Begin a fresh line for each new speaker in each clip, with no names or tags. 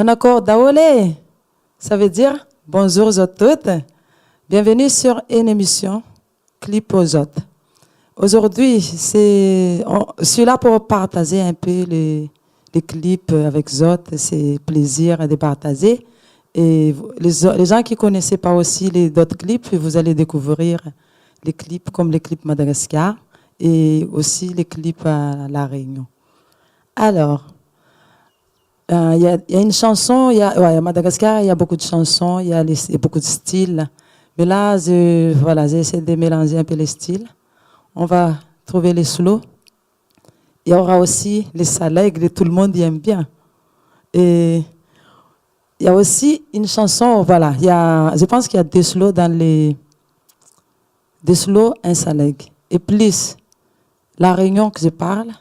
Bonaccord Daolé, ça veut dire bonjour à toutes. Bienvenue sur une émission Clip aux autres. Aujourd'hui, je suis là pour partager un peu les clips avec les autres. C'est plaisir de partager. Et les gens qui ne connaissaient pas aussi les d'autres clips, vous allez découvrir les clips comme les clips Madagascar et aussi les clips à La Réunion. Alors, il y a une chanson, à Madagascar, il y a beaucoup de chansons, il y a beaucoup de styles. Mais là, j'ai essayé de mélanger un peu les styles. On va trouver les slow. Il y aura aussi les salègres que tout le monde aime bien. Et il y a aussi une chanson, voilà, je pense qu'il y a des slow un salègre. Et plus La Réunion que je parle,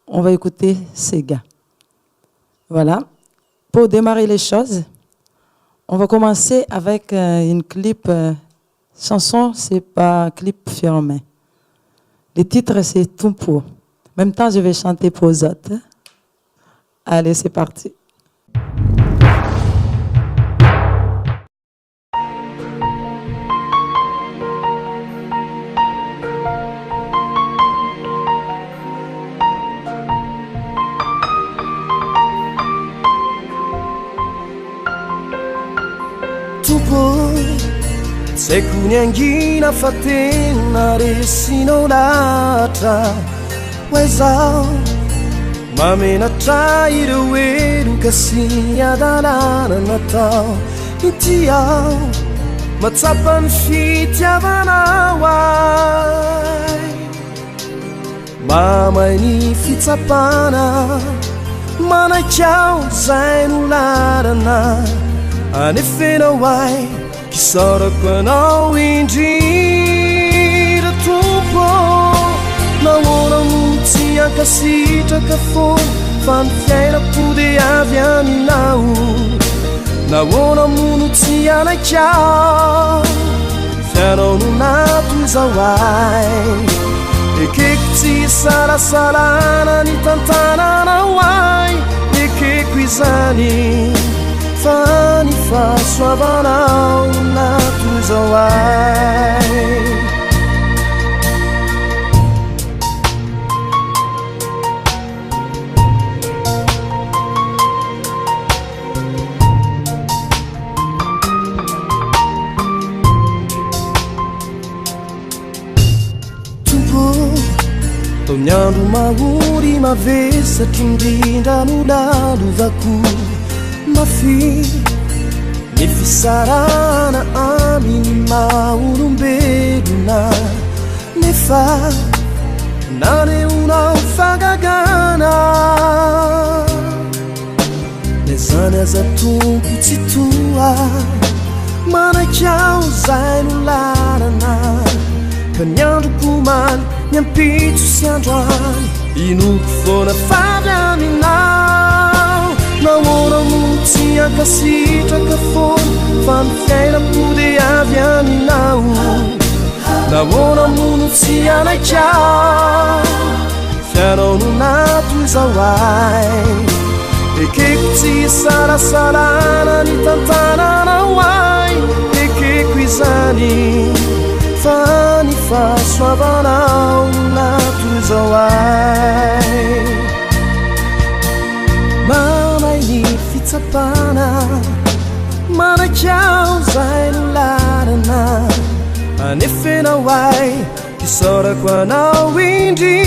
on va écouter ces gars. Voilà. Pour démarrer les choses, on va commencer avec une clip. Chanson, c'est pas clip firmé. Le titre, c'est Tumpo. En même temps, je vais chanter pour les autres. Allez, c'est parti.
Se kuniangina fatena resino latra Wezao Mamena trairo eru kasi adalana natao Itiao Matsapan fitiavana wai Mamai ni fitsapana Mana chao zainu larana Anefena wai Kisara quando indira Tumpo Namora mutia casita cafon Fan fiera pude aviani nau Namora mutia na ciao Fiano nunatu zawai E che ti sarà salana ni tantana na wai E che quisani Fani fa sua vanau na tuzawai Tumpo Tognando mauri ma vessa tindinda no lado vacu Mafi Nifisarana amini maurumbeduna Nefa Nane una ufagagana Nezane za tumpu titua Mana kiao zainu larana Kanyando kuman Nyampitu siandran Inu kufona fabiani nao Namora mutia casita cafon Fan fiera pude aviani nau Namora mutia na ciao Fiano nunatu zawai E che ti sarà salana ni tantana na wai E che quisani Fani fa sua vanau natu zawai Fitsapana Mana ciao zainu larana Anefena wai Kisora kwa na windi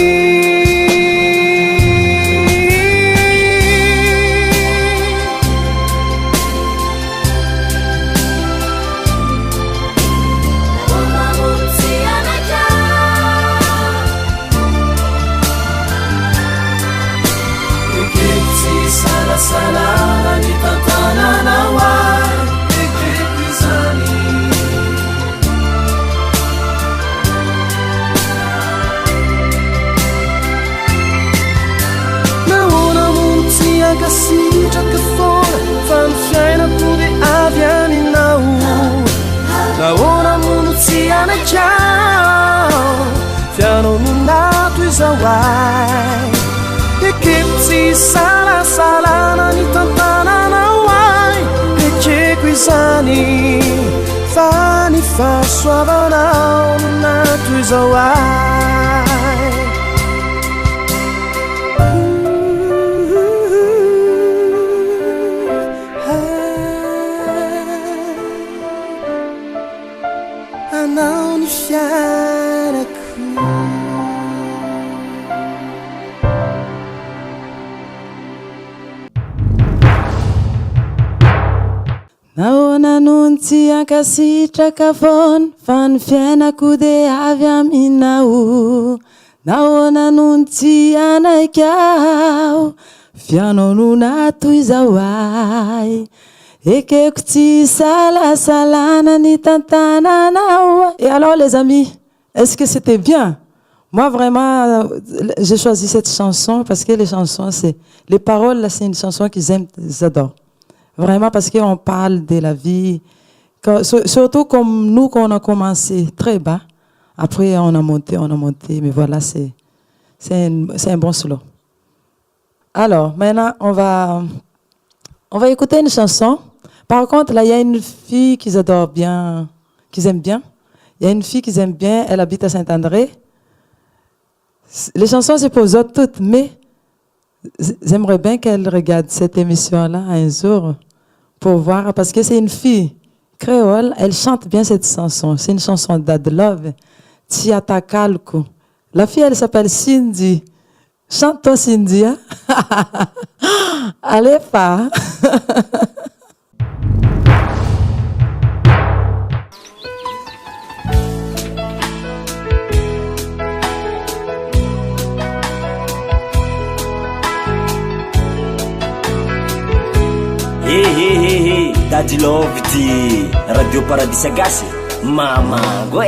Salana ni tantana na wai E che quisani Na una mutia casita che fora Fan fiena pude aviani nau Na una mutia na ciao Fiano nunato isawai E che si sarà salana ni tantana na wai zany fa ny fahasoavanao nato izao ay anao ny fiarako
nahoana noho tsy ankasitraka foana fa ny fiainako dia avy aminao nahoana noho tsy anaikao fianao no nato izao ay ekeko tsy salasalana ny tantananao. Et alors les amis, est-ce que c'était bien? Moi vraiment j'ai choisi cette chanson parce que les chansons c'est les paroles là, c'est une chanson qu'ils aiment, ils adorent vraiment parce qu'on parle de la vie surtout comme nous quand on a commencé très bas après on a monté mais voilà c'est un bon slow. Alors maintenant on va écouter une chanson. Par contre, là, il y a une fille qu'ils adorent bien, qu'ils aiment bien. Il y a une fille qu'ils aiment bien, elle habite à Saint-André. Les chansons, c'est pour eux autres toutes, mais j'aimerais bien qu'elle regarde cette émission-là un jour pour voir, parce que c'est une fille créole, elle chante bien cette chanson. C'est une chanson d'Adlove, Tiatakalko. La fille, elle s'appelle Cindy. Chante-toi, Cindy. Hein? Allez, pas.
Hey, Daddy Love ti Radio Paradis Agassi mamango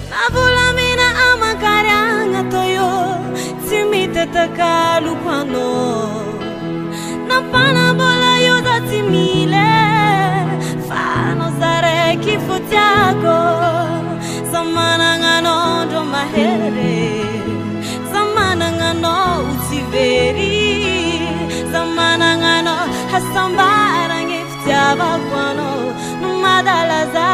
Navulamina amakarianga toyo Timitetakalu kwano Napana bola yuda timile Fano sare kifutiako Samana ngano ndo mahere Samana ngano utiveri Samana ngano hasambara ngiftiaba kwano numadalaza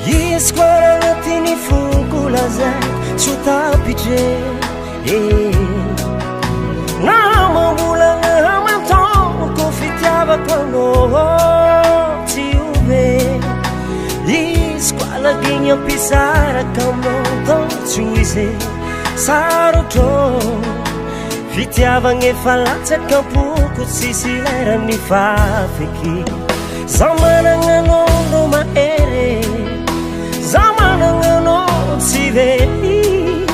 Yesquara latini fugulaza chutapije Nama bulanga hamanton kofitiaba kwano tiube Yesquala ginha pisara kamo don chuise saroto Fitiavagna efa latsaka ampoko tsisy lera ny fafeky Zaho managna anao mahery Zaho managna anao tsy very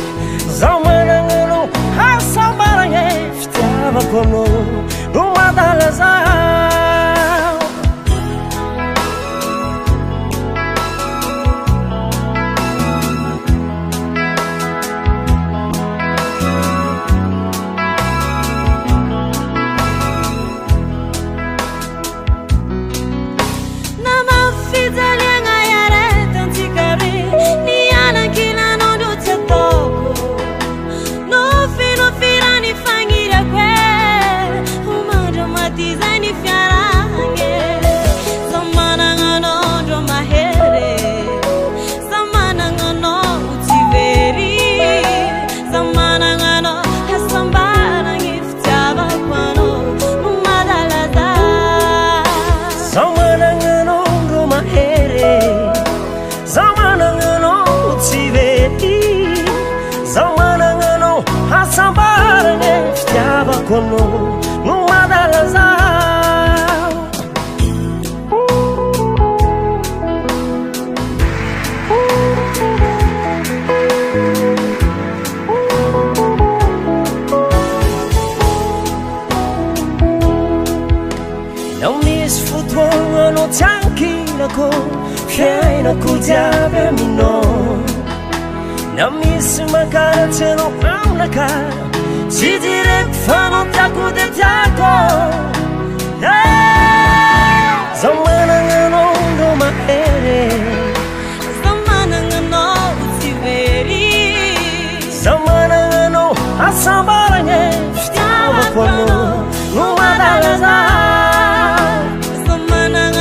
Zaho managna anao hasambaragna fitiavako anao no madala zaho kono numadalaza Não misy fotoagna anao tsy ankinako fiainako jiaby aminao Na misy makaratsy anao aminakà Tsy direko fa no tiako dia tiako Zaho managna anao ndo mahery
Zaho managna anao tsy very
Zaho managna anao asambaragna fitiavako anao no madala zaho
Zaho managna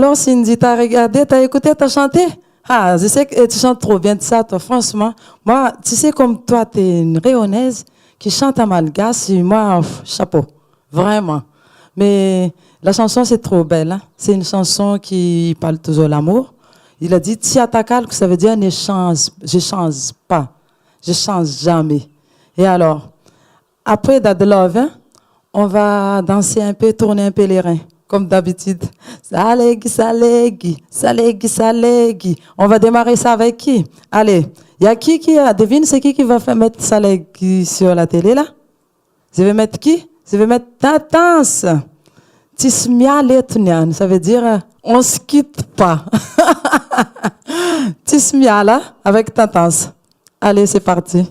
Alors, Cindy, t'as regardé, t'as écouté, t'as chanté? Ah, je sais que tu chantes trop bien de ça, toi, franchement. Moi, tu sais, comme toi, t'es une Réunionnaise qui chante en malgache, et moi, chapeau. Vraiment. Mais la chanson, c'est trop belle. Hein? C'est une chanson qui parle toujours de l'amour. Il a dit, Tiatakal, que ça veut dire ne change, je change pas. Je change jamais. Et alors, après That Love, hein, on va danser un peu, tourner un peu les reins, comme d'habitude. Salégui, salégui, salégui, salégui. On va démarrer ça avec qui? Allez, il y a qui devine, c'est qui va faire mettre salégui sur la télé, là? Je vais mettre qui? Je vais mettre Tatans. Tismialetunian, ça veut dire on se quitte pas. Tismiala avec Tatans. Allez, c'est parti.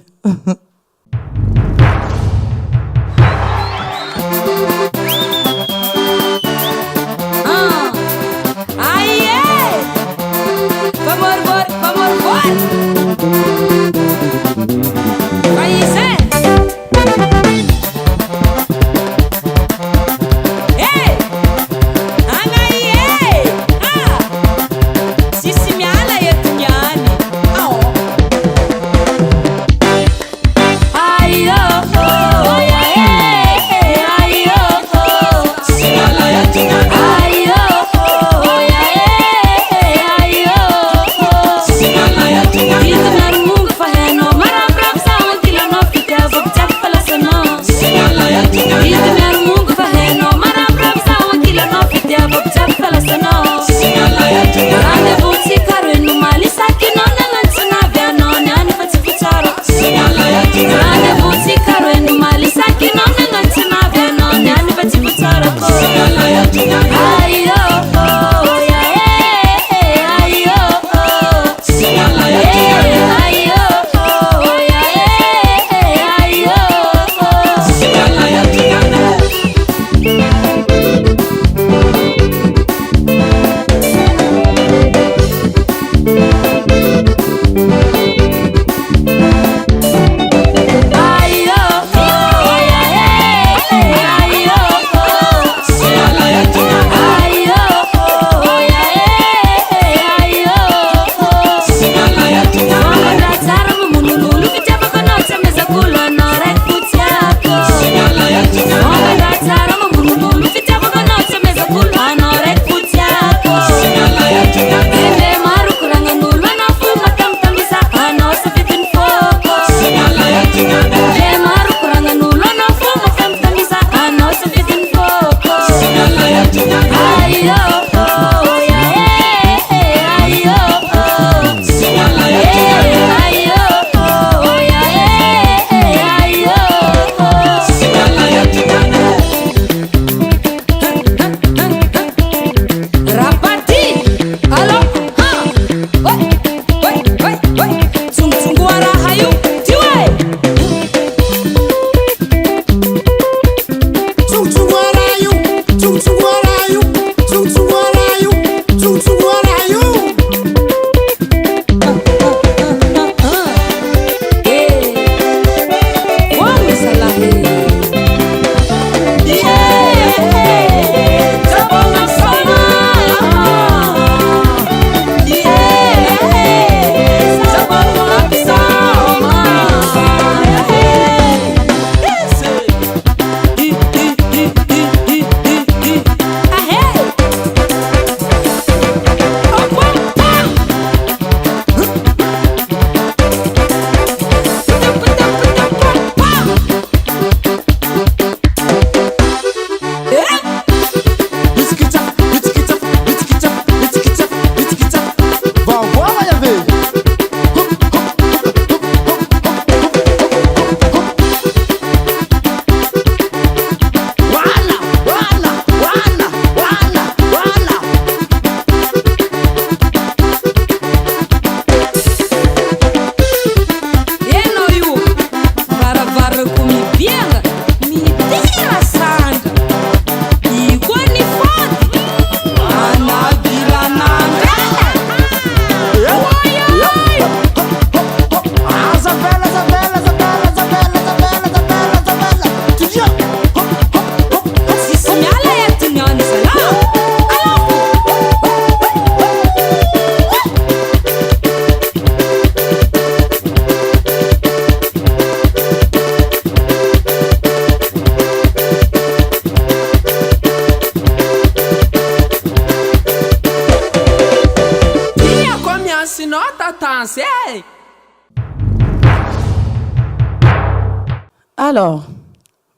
Alors,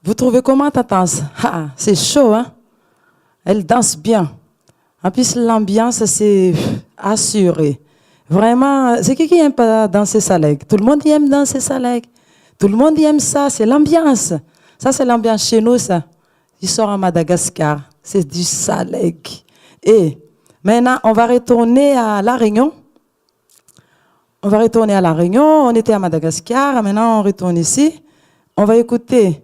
vous trouvez comment ta danse? Ah, c'est chaud, hein? Elle danse bien. En plus, l'ambiance, c'est assuré. Vraiment, c'est qui aime pas danser sa leg? Tout le monde aime danser sa leg. Tout le monde aime ça, c'est l'ambiance. Ça, c'est l'ambiance chez nous, ça. Ils sont à Madagascar. C'est du saleg. Et maintenant, on va retourner à La Réunion. On va retourner à La Réunion. On était à Madagascar. Maintenant, on retourne ici. On va écouter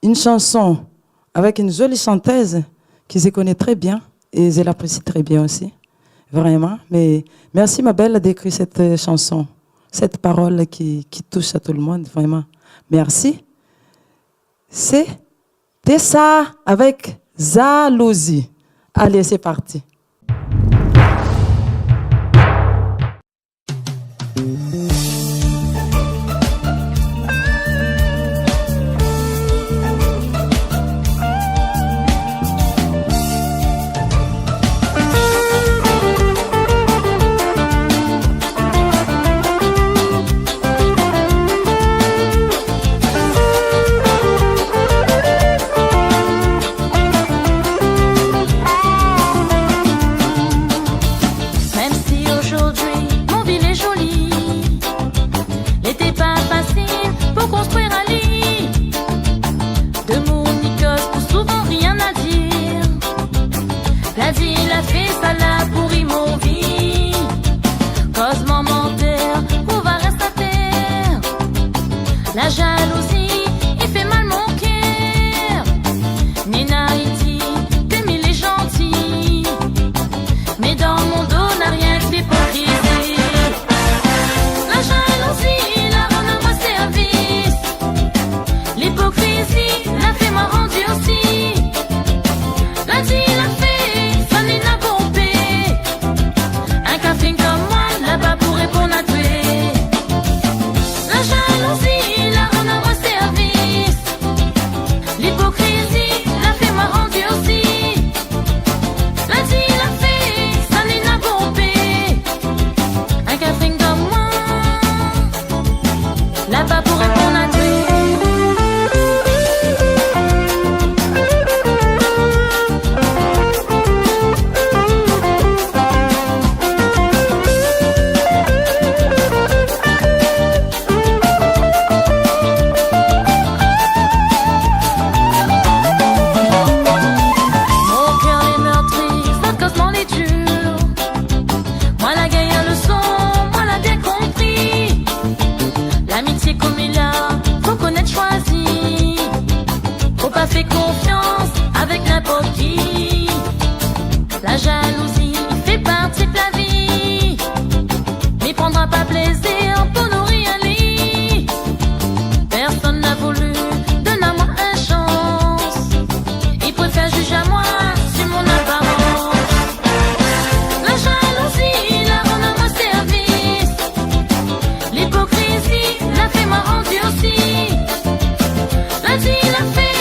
une chanson avec une jolie chanteuse qui se connaît très bien. Et je l'apprécie très bien aussi. Vraiment. Mais merci, ma belle, d'écrire cette chanson. Cette parole qui touche à tout le monde. Vraiment. Merci. C'est Tessa avec Jalousie. Allez, c'est parti.
La jalousie, il fait mal mon cœur. Nina, il dit que Mille est gentil, mais dans mon dos n'a rien que l'hypocrisie. La jalousie la rend à moi service. L'hypocrisie la fait m'a rendu aussi. La dit la fait, ça n'est la pompé. Un café comme moi, là-bas pour répondre à tuer. La jalousie fait confiance avec n'importe qui. La jalousie fait partie de la vie, mais prendra pas plaisir pour nourrir un lit. Personne n'a voulu donner à moi une chance. Il préfère juger à moi sur mon apparence. La jalousie la rend à mon service. L'hypocrisie la fait m'a rendu aussi. La dit la fait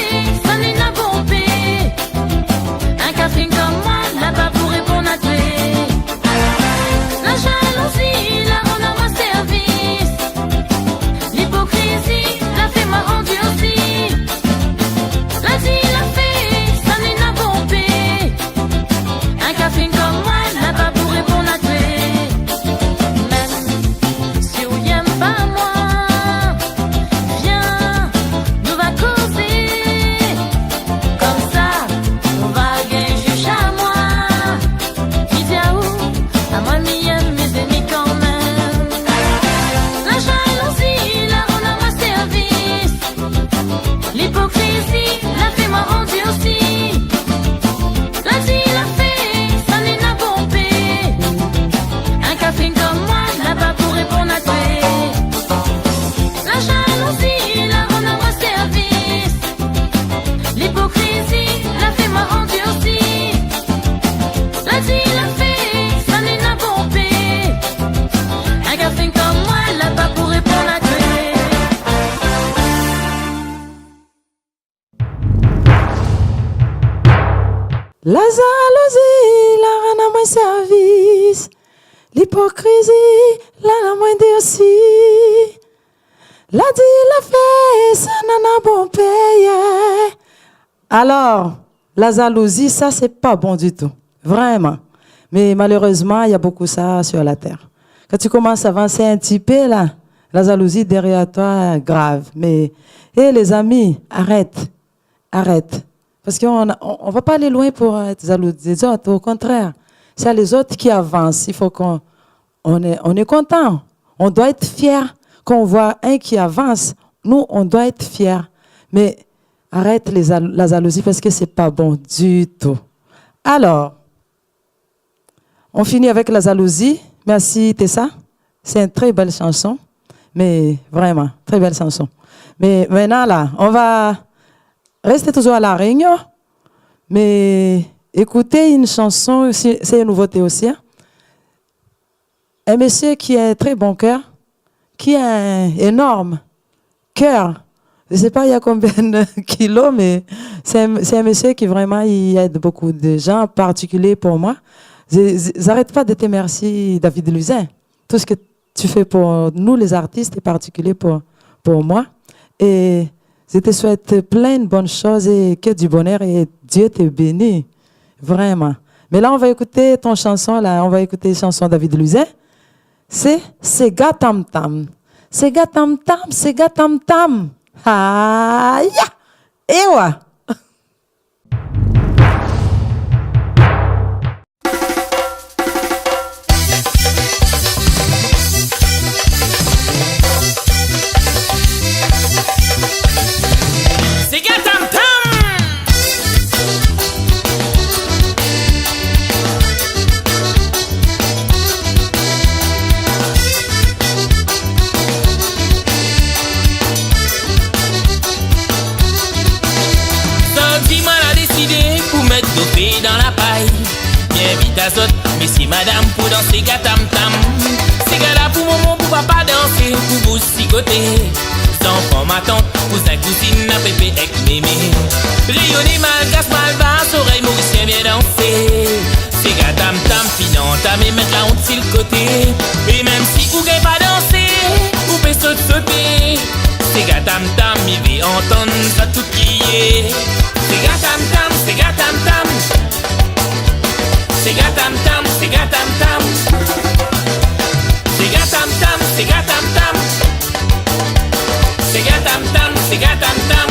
La jalousie, la rend à mon service. L'hypocrisie, la rend à moi aussi. La dit, la fait, ça n'en a bon paye. Alors, la jalousie, ça, c'est pas bon du tout. Vraiment. Mais malheureusement, il y a beaucoup ça sur la terre. Quand tu commences à avancer un petit peu, là, la jalousie derrière toi, grave. Mais, les amis, arrête. Parce qu'on va pas aller loin pour être jaloux des autres. Au contraire, c'est les autres qui avancent. Il faut qu'on est content. On doit être fier. Quand on voit un qui avance, nous, on doit être fiers. Mais arrête la jalousie parce que c'est pas bon du tout. Alors, on finit avec la jalousie. Merci Tessa. C'est une très belle chanson. Mais vraiment, très belle chanson. Mais maintenant, là, on va rester toujours à la Réunion. Mais écoutez une chanson, c'est une nouveauté aussi. Hein? Un monsieur qui a un très bon cœur, qui a un énorme cœur. Je ne sais pas il y a combien de kilos, mais c'est un monsieur qui vraiment il aide beaucoup de gens, en particulier pour moi. J'arrête pas de te remercier, David Luzin. Tout ce que tu fais pour nous, les artistes, et particulier pour moi. Et je te souhaite plein de bonnes choses et que du bonheur et Dieu te bénisse. Vraiment. Mais là, on va écouter ton chanson, là. On va écouter la chanson David Luzin. C'est Sega Tam Tam. Sega Tam Tam, Sega Tam Tam. Aïe! Et ouais!
Dans la paille, bien vite à zot, messieurs, madame, pour danser gatam tam. C'est gala pour maman, pour papa danser, pour vous sigoter. Enfants, ma tante, cousin, cousine, à pépé, avec mémé. Rayonner malgache, malvache, oreille mauricien, bien danser. C'est gatam tam, finanta, mais mettre la honte sur le côté. Et même si vous n'avez pas dansé, vous pouvez sauter. C'est gatam tam, il veut entendre ça tout crier. C'est gatam tam, c'est gatam tam. C'est gatam tam, c'est gatam tam. C'est gatam tam, c'est gatam tam. C'est gatam tam, c'est gatam tam.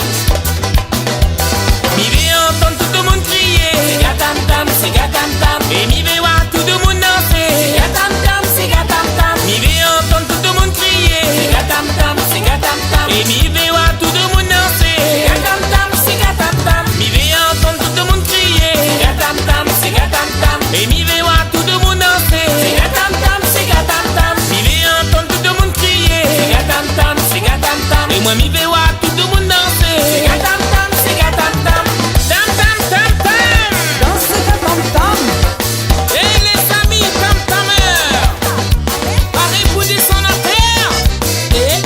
Mi vais entendre tout le monde crier. C'est gatam tam, c'est gatam tam. Et mi vais voir tout le monde danser. C'est gatam tam, c'est gatam tam. Mi vais entendre tout le monde crier. C'est gatam tam, c'est gatam tam. Et mi vais voir tout le monde danser. C'est gatam tam, c'est gatam tam. Mi vais entendre tout le monde crier. C'est gatam tam, c'est gatam tam. Et mi vais voir tout le monde danser. C'est gatam tam, c'est gatam tam. Mi vais entendre tout le monde crier. C'est gatam tam, c'est gatam tam. Et moi mi vais voir tout le monde danser. C'est gatam tam, c'est gatam tam. Tam tam tam tam.
Danse gatam tam.
Et les amis tam tameurs, parez pour descendre en terre. Eh.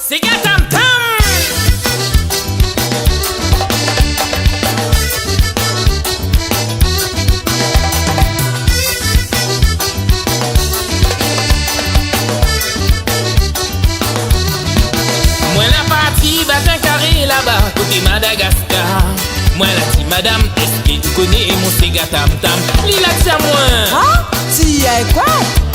C'est gatam tam. Moi la partie bat un carré là-bas, côté Madagascar. Moi la petite madame, est-ce que tu connais mon Sega Tam Tam? Lila tient moi.
Ah? Tu es quoi?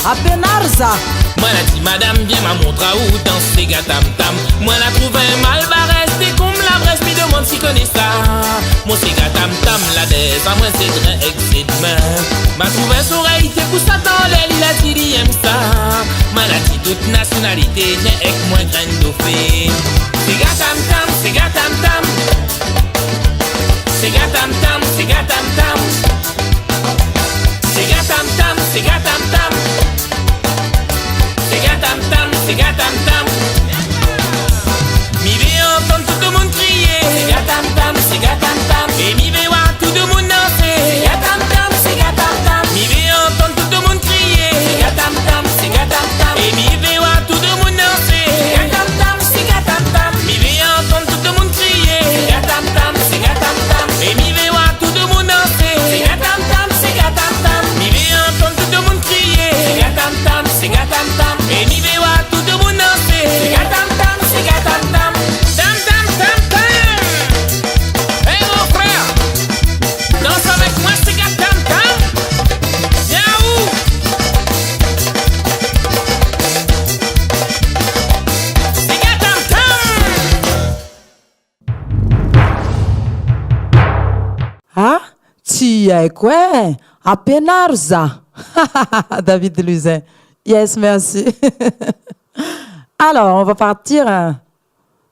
À Penarza.
Moi la petite madame, viens m'a montre à où dans Sega Tam Tam. Moi la trouve un mal barès, t'es comme la Bresse, me demande si connaît ça. Mon Sega Tam Tam, la des, à moi c'est très excès de main. M'a trouvé un oreille, t'es pour ça dans l'aile, il a dit il aime ça. Moi la petite toute nationalité, viens avec moi graine d'offé. Sega Tam Tam, Sega Tam Tam. Sega Tam Tam, Sega Tam Tam. Sega Tam Tam, Sega Tam Tam. Sega Tam Tam, Sega Tam Tam. Mi vais entendre tout le monde crier. Sega Tam Tam, Sega Tam Tam. Et mi vais voir tout le monde danser. Sega Tam Tam, Sega Tam Tam. Mi vais entendre tout le monde crier. Sega Tam Tam, Sega Tam Tam. Et mi vais voir tout le monde danser. Sega Tam Tam, Sega Tam
Tia quoi? À Penarza. David Luzin. Yes, merci. Alors, on va partir.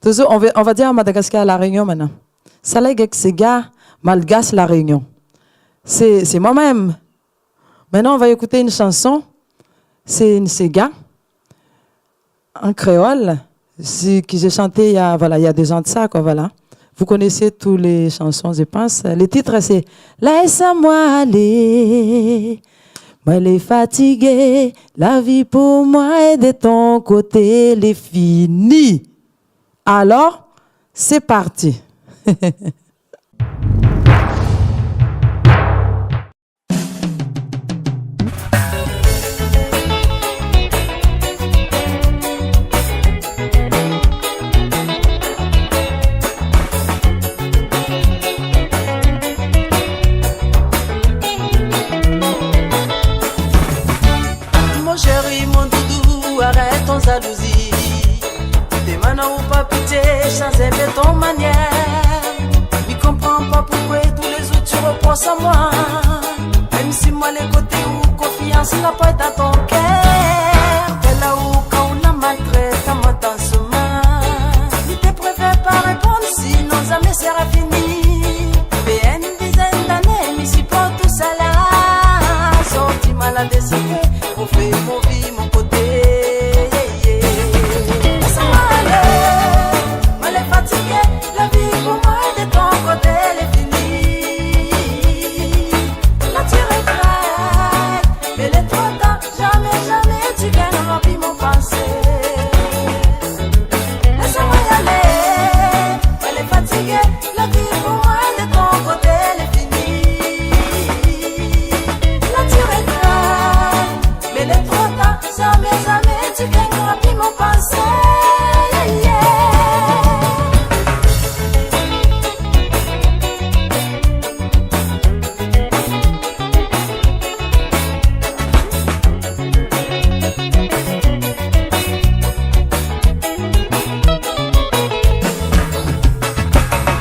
Toujours, on va dire à Madagascar, La Réunion maintenant. Ça là, c'est gars, Malgache, La Réunion. C'est moi-même. Maintenant, on va écouter une chanson. C'est une Sega en créole que j'ai chanté il y a 2 ans de ça, quoi, voilà. Vous connaissez toutes les chansons, je pense. Le titre, c'est Laisse-moi aller. Moi, elle est fatiguée. La vie pour moi est de ton côté, elle est finie. Alors, c'est parti.
Mon chéri, mon doudou, arrête ton jalousie. T'es maintenant ou pas pitié, changer de ton manière. Je comprends pas pourquoi tous les autres tu repenses à moi. Même si moi les côtés où confiance n'a pas dans ton cœur. T'es là où quand on la maltraite, à moi dans ce main. Si t'es préféré pas répondre, sinon jamais sera fini. Mais une dizaine d'années, mais si pas tout ça là. Sorti mal à décider. On fait mon vie, mon côté. Laisse-moi aller, moi elle est fatiguée. La vie pour moi est de ton côté, elle est finie. Là tu regrettes, mais il est trop tard. Jamais, jamais tu gagneras plus mon passé. Laisse-moi y aller, moi elle est fatiguée. La vie pour moi est de ton côté, elle est finie. Là tu regrettes, mais il est trop tard, jamais, jamais tu gagneras plus mon passé.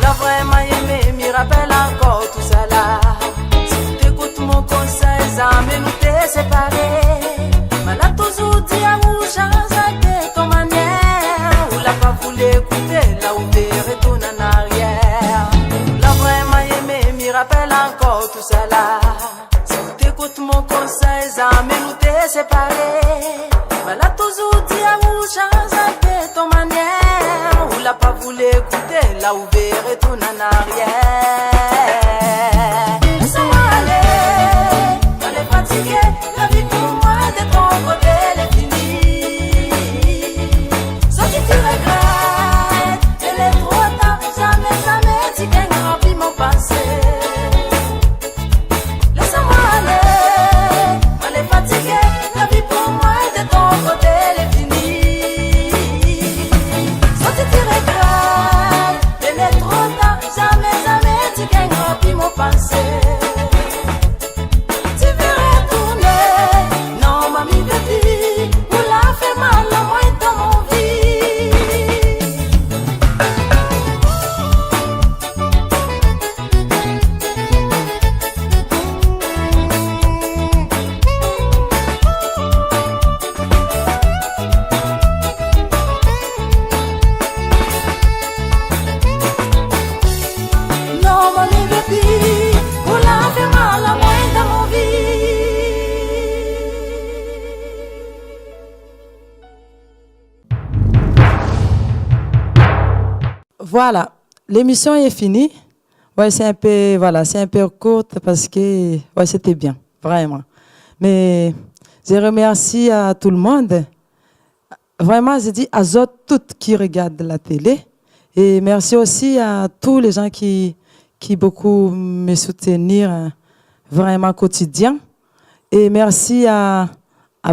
La vraiment aimé, m'y rappelle encore tout ça là. Si tu écoutes mon conseil, jamais nous t'es séparés. Mais là toujours dit à où changer ton manière. Ou l'a pas voulu écouter, là où t'es retourné en arrière. La vraiment aimé, m'y rappelle encore tout ça là. Si tu écoutes mon conseil, jamais nous t'es séparés. Mais là toujours dit à où changer ton manière. Ou l'a pas voulu écouter, là où t'es retourné en arrière. Laisse-moi aller, elle est fatiguée. La vie pour moi de ton côté, elle est finie. Sauf si tu regrettes, elle est trop tard. Jamais, jamais tu gagneras plus mon passé. Laisse-moi aller, elle est fatiguée. La vie pour moi de ton côté, elle est finie. Sauf si tu regrettes, elle est trop tard. Jamais, jamais tu gagneras plus mon passé. Tu verrais tourner, non mamie baby, vous la fait mal à moi dans mon vie. Non mamie baby, vous la fait mal à moi dans mon vie.
Voilà, l'émission est finie. Ouais, c'est un peu courte parce que ouais, c'était bien, vraiment. Mais je remercie à tout le monde. Vraiment, je dis à toutes qui regardent la télé. Et merci aussi à tous les gens qui beaucoup me soutiennent vraiment quotidien. Et merci à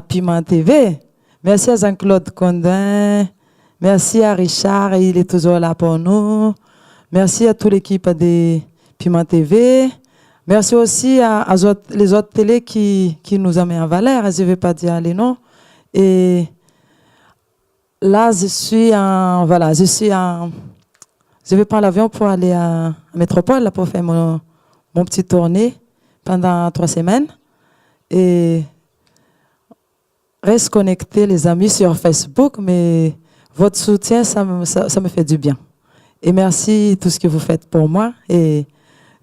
Piment TV. Merci à Jean-Claude Condin. Merci à Richard, il est toujours là pour nous. Merci à toute l'équipe de Piment TV. Merci aussi à les autres télés qui nous ont mis en valeur. Je ne vais pas dire les noms. Et là, je vais prendre l'avion pour aller à Métropole là, pour faire mon mon petit tournée pendant 3 semaines. Et reste connecté, les amis, sur Facebook, mais votre soutien, ça me fait du bien. Et merci tout ce que vous faites pour moi. Et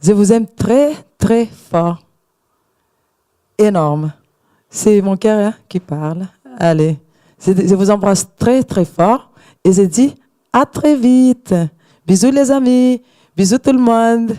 je vous aime très, très fort. Énorme. C'est mon cœur qui parle. Allez, je vous embrasse très, très fort. Et je dis à très vite. Bisous les amis. Bisous tout le monde.